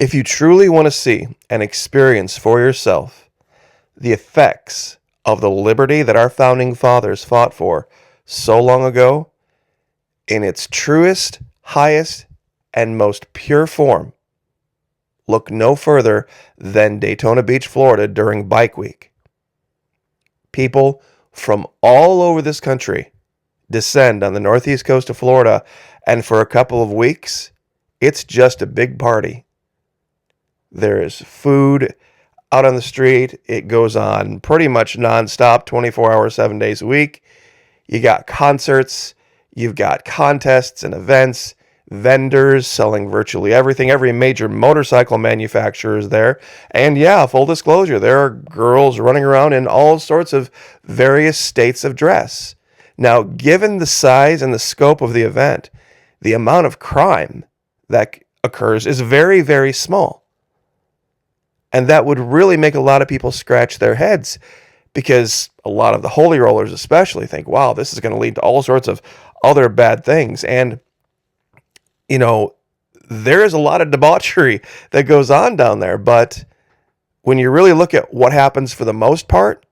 If you truly want to see and experience for yourself the effects of the liberty that our founding fathers fought for so long ago in its truest, highest, and most pure form, look no further than Daytona Beach, Florida during Bike Week. People from all over this country descend on the northeast coast of Florida, and for a couple of weeks, it's just a big party. There is food out on the street. It goes on pretty much nonstop, 24 hours, 7 days a week. You got concerts, you've got contests and events, vendors selling virtually everything. Every major motorcycle manufacturer is there. And yeah, full disclosure, there are girls running around in all sorts of various states of dress. Now, given the size and the scope of the event, the amount of crime that occurs is very, very small. And that would really make a lot of people scratch their heads, because a lot of the holy rollers especially think, wow, this is going to lead to all sorts of other bad things. And, you know, there is a lot of debauchery that goes on down there. But when you really look at what happens for the most part,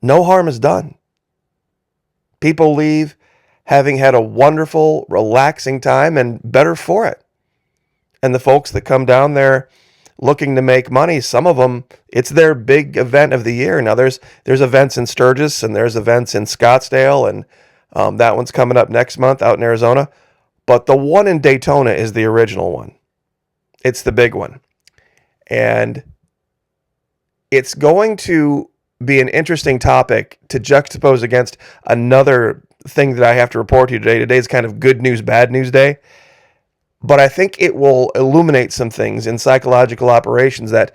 no harm is done. People leave having had a wonderful, relaxing time and better for it. And the folks that come down there looking to make money, some of them, it's their big event of the year. Now, there's events in Sturgis, and there's events in Scottsdale, and that one's coming up next month out in Arizona. But the one in Daytona is the original one. It's the big one. And it's going to be an interesting topic to juxtapose against another thing that I have to report to you today. Today is kind of good news, bad news day. But I think it will illuminate some things in psychological operations that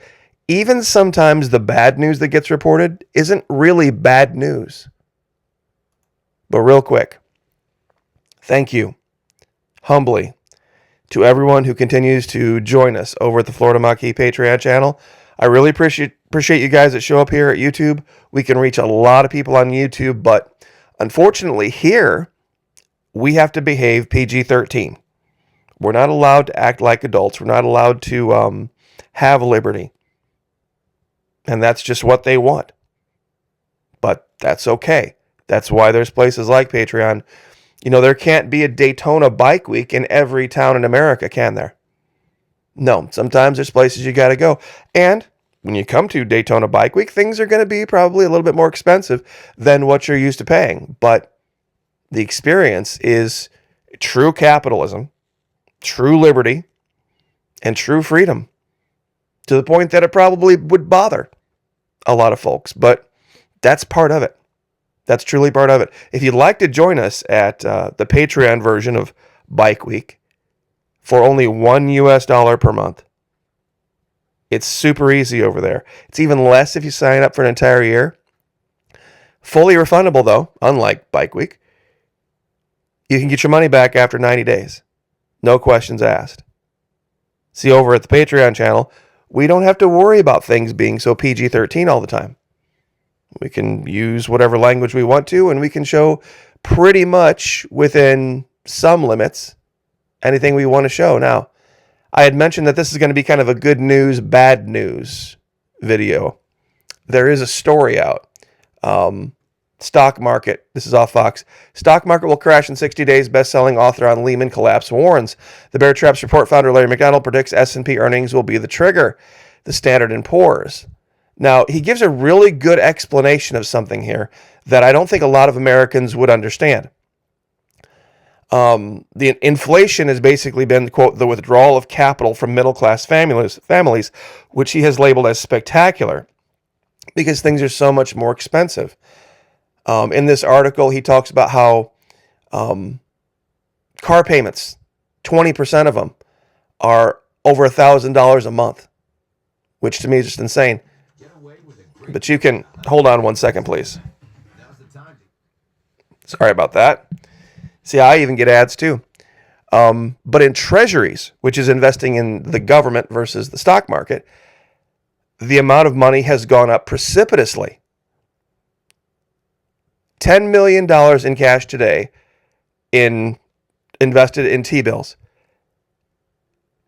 even sometimes the bad news that gets reported isn't really bad news. But real quick, thank you humbly to everyone who continues to join us over at the Florida Maquis Patreon channel. I really appreciate you guys that show up here at YouTube. We can reach a lot of people on YouTube, but unfortunately here, we have to behave PG-13. We're not allowed to act like adults. We're not allowed to have liberty. And that's just what they want. But that's okay. That's why there's places like Patreon. You know, there can't be a Daytona Bike Week in every town in America, can there? No, sometimes there's places you got to go. And when you come to Daytona Bike Week, things are going to be probably a little bit more expensive than what you're used to paying. But the experience is true capitalism, true liberty, and true freedom, to the point that it probably would bother a lot of folks. But that's part of it. That's truly part of it. If you'd like to join us at the Patreon version of Bike Week for only $1 per month, it's super easy over there. It's even less if you sign up for an entire year. Fully refundable, though, unlike Bike Week. You can get your money back after 90 days. No questions asked. See, over at the Patreon channel, we don't have to worry about things being so PG-13 all the time. We can use whatever language we want to, and we can show pretty much within some limits anything we want to show. Now, I had mentioned that this is going to be kind of a good news, bad news video. There is a story out. Stock market, this is off Fox. Stock market will crash in 60 days. Best-selling author on Lehman collapse warns. The Bear Traps report founder Larry McDonald predicts S&P earnings will be the trigger. The Standard & Poor's. Now, he gives a really good explanation of something here that I don't think a lot of Americans would understand. The inflation has basically been, quote, the withdrawal of capital from middle-class families, which he has labeled as spectacular because things are so much more expensive. In this article, he talks about how car payments, 20% of them, are over $1,000 a month, which to me is just insane. But you can, hold on 1 second, please. Sorry about that. See, I even get ads too. But in treasuries, which is investing in the government versus the stock market, the amount of money has gone up precipitously. $10 million in cash today invested in T-bills.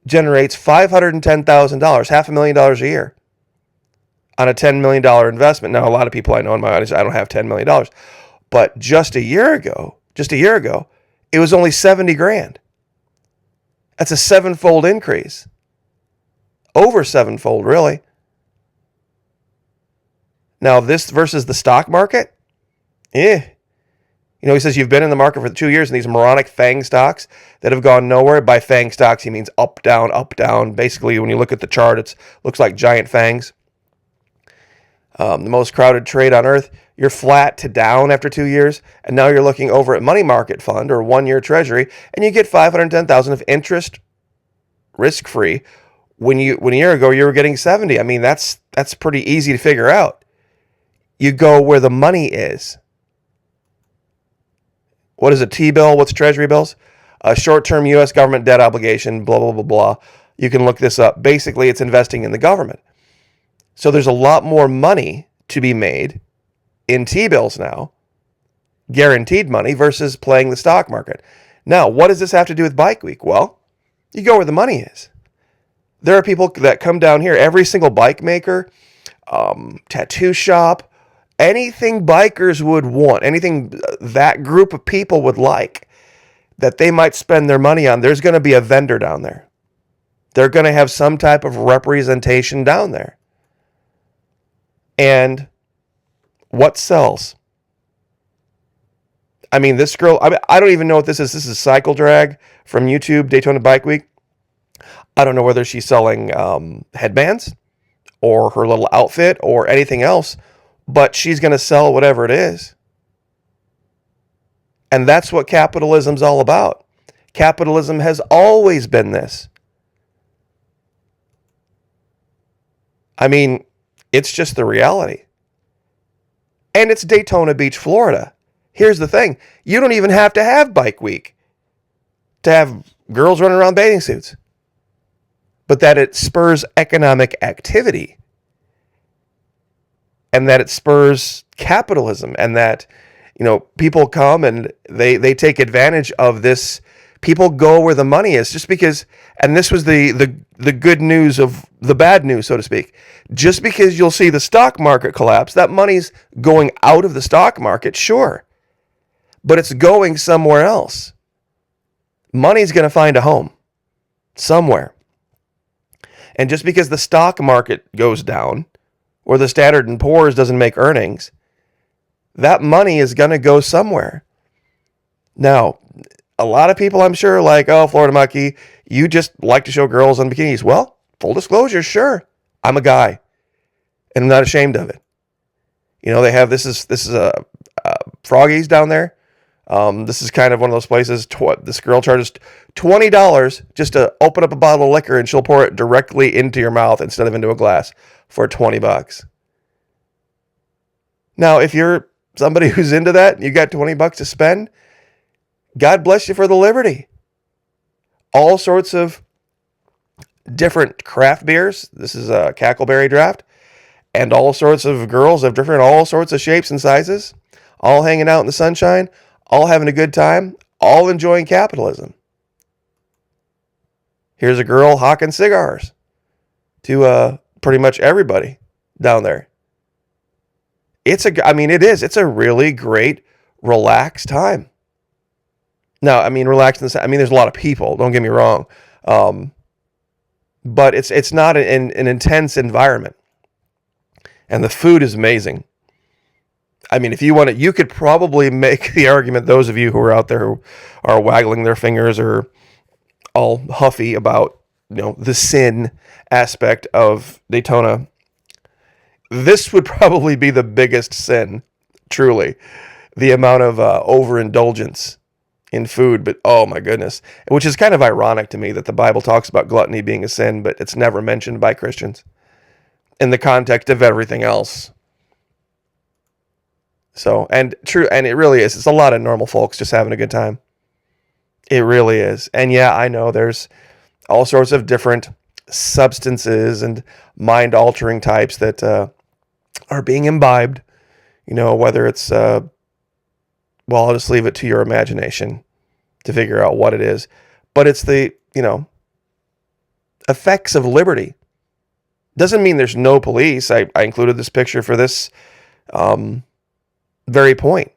generates $510,000, $500,000 a year on a $10 million investment. Now, a lot of people I know in my audience, I don't have $10 million, but just a year ago, it was only 70 grand. That's a sevenfold increase. Over sevenfold, really. Now, this versus the stock market, he says you've been in the market for 2 years, and these moronic FANG stocks that have gone nowhere. By FANG stocks, he means up, down, up, down. Basically, when you look at the chart, it looks like giant fangs. The most crowded trade on earth. You're flat to down after 2 years, and now you're looking over at money market fund or 1-year treasury, and you get $510,000 of interest, risk-free. When a year ago you were getting 70. I mean, that's pretty easy to figure out. You go where the money is. What is a T-bill? What's treasury bills? A short-term U.S. government debt obligation, blah, blah, blah, blah. You can look this up. Basically, it's investing in the government. So there's a lot more money to be made in T-bills now, guaranteed money, versus playing the stock market. Now, what does this have to do with Bike Week? Well, you go where the money is. There are people that come down here, every single bike maker, tattoo shop, anything bikers would want, anything that group of people would like that they might spend their money on, there's going to be a vendor down there. They're going to have some type of representation down there. And what sells? I mean, this girl, I don't even know what this is. This is Cycle Drag from YouTube, Daytona Bike Week. I don't know whether she's selling headbands or her little outfit or anything else, but she's going to sell whatever it is. And that's what capitalism's all about. Capitalism has always been this. I mean, it's just the reality. And it's Daytona Beach, Florida. Here's the thing. You don't even have to have Bike Week to have girls running around bathing suits. But that it spurs economic activity. And that it spurs capitalism. And that, people come and they take advantage of this. People go where the money is just because, and this was the good news of the bad news, so to speak. Just because you'll see the stock market collapse, that money's going out of the stock market, sure. But it's going somewhere else. Money's going to find a home somewhere. And just because the stock market goes down, or the Standard & Poor's doesn't make earnings, that money is going to go somewhere. Now, a lot of people, I'm sure, like, oh, Florida Mucky, you just like to show girls in bikinis. Well, full disclosure, sure. I'm a guy, and I'm not ashamed of it. They have, this is Froggies down there. This is kind of one of those places. This girl charges $20 just to open up a bottle of liquor, and she'll pour it directly into your mouth instead of into a glass for $20. Now, if you're somebody who's into that, and you got $20 to spend, God bless you for the liberty. All sorts of different craft beers. This is a Cackleberry draft. And all sorts of girls of all sorts of shapes and sizes, all hanging out in the sunshine, all having a good time, all enjoying capitalism. Here's a girl hawking cigars to pretty much everybody down there. It's a really great, relaxed time. Now, relaxed in the sense, there's a lot of people, don't get me wrong. But it's not an intense environment. And the food is amazing. If you want it, you could probably make the argument, those of you who are out there who are waggling their fingers or all huffy about, the sin aspect of Daytona, this would probably be the biggest sin, truly. The amount of overindulgence in food, but oh my goodness. Which is kind of ironic to me that the Bible talks about gluttony being a sin, but it's never mentioned by Christians in the context of everything else. So, and it really is. It's a lot of normal folks just having a good time. It really is. And yeah, I know there's all sorts of different substances and mind-altering types that are being imbibed. Whether it's, I'll just leave it to your imagination to figure out what it is. But it's the effects of liberty. Doesn't mean there's no police. I included this picture for this very point.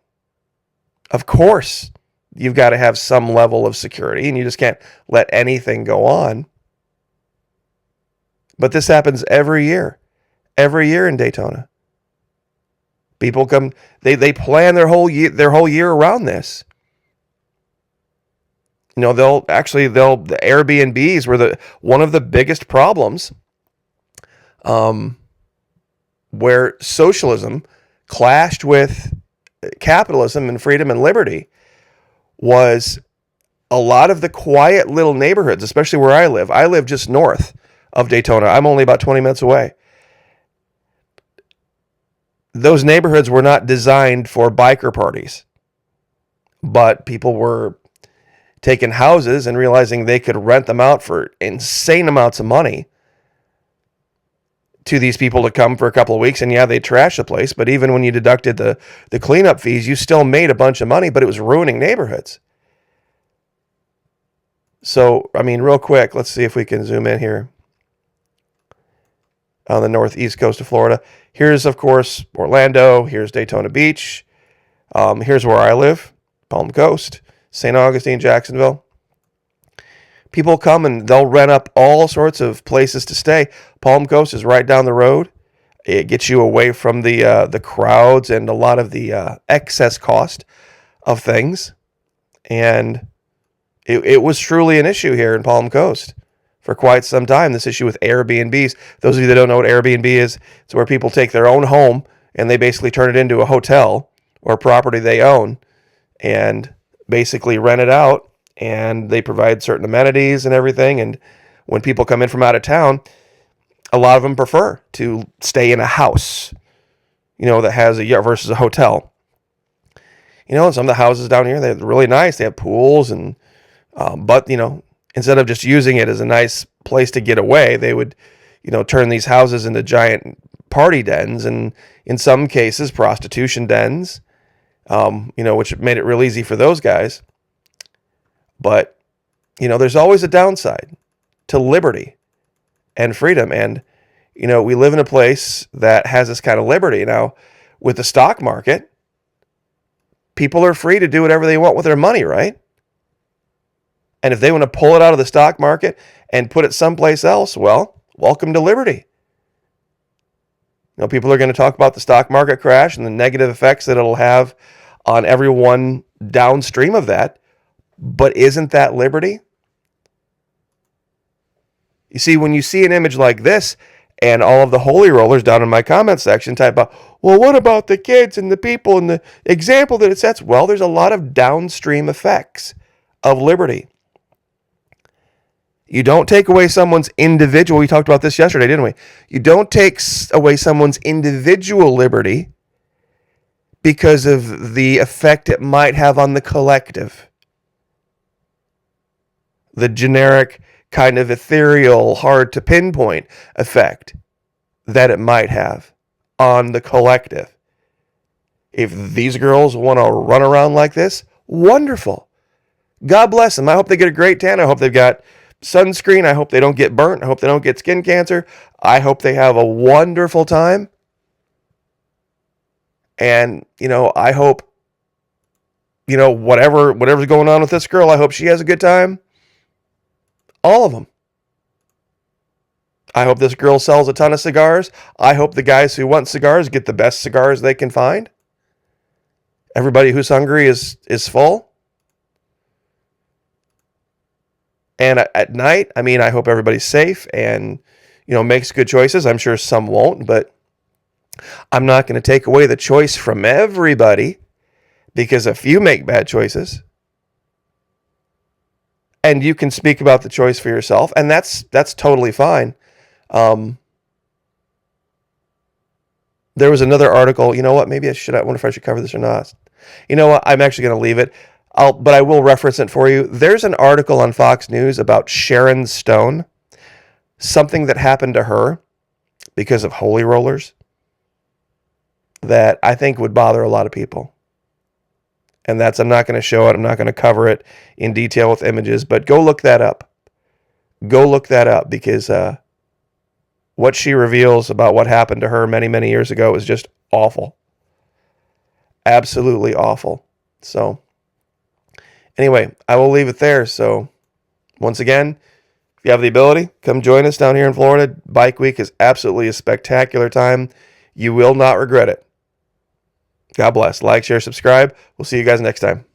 Of course, you've got to have some level of security, and you just can't let anything go on. But this happens every year in Daytona. People come, they plan their whole year around this. You know, the Airbnbs were one of the biggest problems, where socialism clashed with capitalism and freedom and liberty, was a lot of the quiet little neighborhoods, especially where I live. I live just north of Daytona. I'm only about 20 minutes away. Those neighborhoods were not designed for biker parties, but people were taking houses and realizing they could rent them out for insane amounts of money to these people to come for a couple of weeks. And yeah, they trashed the place, but even when you deducted the cleanup fees, you still made a bunch of money, but it was ruining neighborhoods. So, I mean, real quick, let's see if we can zoom in here on the northeast coast of Florida. Here's, of course, Orlando. Here's Daytona Beach. Here's where I live, Palm Coast, St. Augustine, Jacksonville. People come and they'll rent up all sorts of places to stay. Palm Coast is right down the road. It gets you away from the crowds and a lot of the excess cost of things. And it was truly an issue here in Palm Coast for quite some time, this issue with Airbnbs. Those of you that don't know what Airbnb is, it's where people take their own home and they basically turn it into a hotel or property they own and basically rent it out. And they provide certain amenities and everything. And when people come in from out of town, a lot of them prefer to stay in a house, you know, that has a yard versus a hotel. You know, some of the houses down here, they're really nice. They have pools and, but, you know, instead of just using it as a nice place to get away, they would, you know, turn these houses into giant party dens and in some cases prostitution dens, you know, which made it real easy for those guys. But, you know, there's always a downside to liberty and freedom. And, you know, we live in a place that has this kind of liberty. Now, with the stock market, people are free to do whatever they want with their money, right? And if they want to pull it out of the stock market and put it someplace else, well, welcome to liberty. You know, people are going to talk about the stock market crash and the negative effects that it'll have on everyone downstream of that. But isn't that liberty? You see, when you see an image like this and all of the holy rollers down in my comment section type about, well, what about the kids and the people and the example that it sets? Well, there's a lot of downstream effects of liberty. You don't take away someone's individual. We talked about this yesterday, didn't we? You don't take away someone's individual liberty because of the effect it might have on the collective. The generic, kind of ethereal, hard to pinpoint effect that it might have on the collective. If these girls want to run around like this, wonderful. God bless them. I hope they get a great tan. I hope they've got sunscreen. I hope they don't get burnt. I hope they don't get skin cancer. I hope they have a wonderful time. And, you know, I hope, you know, whatever's going on with this girl, I hope she has a good time. All of them. I hope this girl sells a ton of cigars. I hope the guys who want cigars get the best cigars they can find. Everybody who's hungry is full. And at night, I mean, I hope everybody's safe and, you know, makes good choices. I'm sure some won't, but I'm not going to take away the choice from everybody because a few make bad choices. And you can speak about the choice for yourself, and that's totally fine. There was another article. You know what? Maybe I wonder if I should cover this or not. You know what? I'm actually going to leave it. But I will reference it for you. There's an article on Fox News about Sharon Stone, something that happened to her because of holy rollers that I think would bother a lot of people. And I'm not going to show it. I'm not going to cover it in detail with images, but go look that up. Go look that up, because what she reveals about what happened to her many, many years ago is just awful. Absolutely awful. So, anyway, I will leave it there. So, once again, if you have the ability, come join us down here in Florida. Bike Week is absolutely a spectacular time. You will not regret it. God bless. Like, share, subscribe. We'll see you guys next time.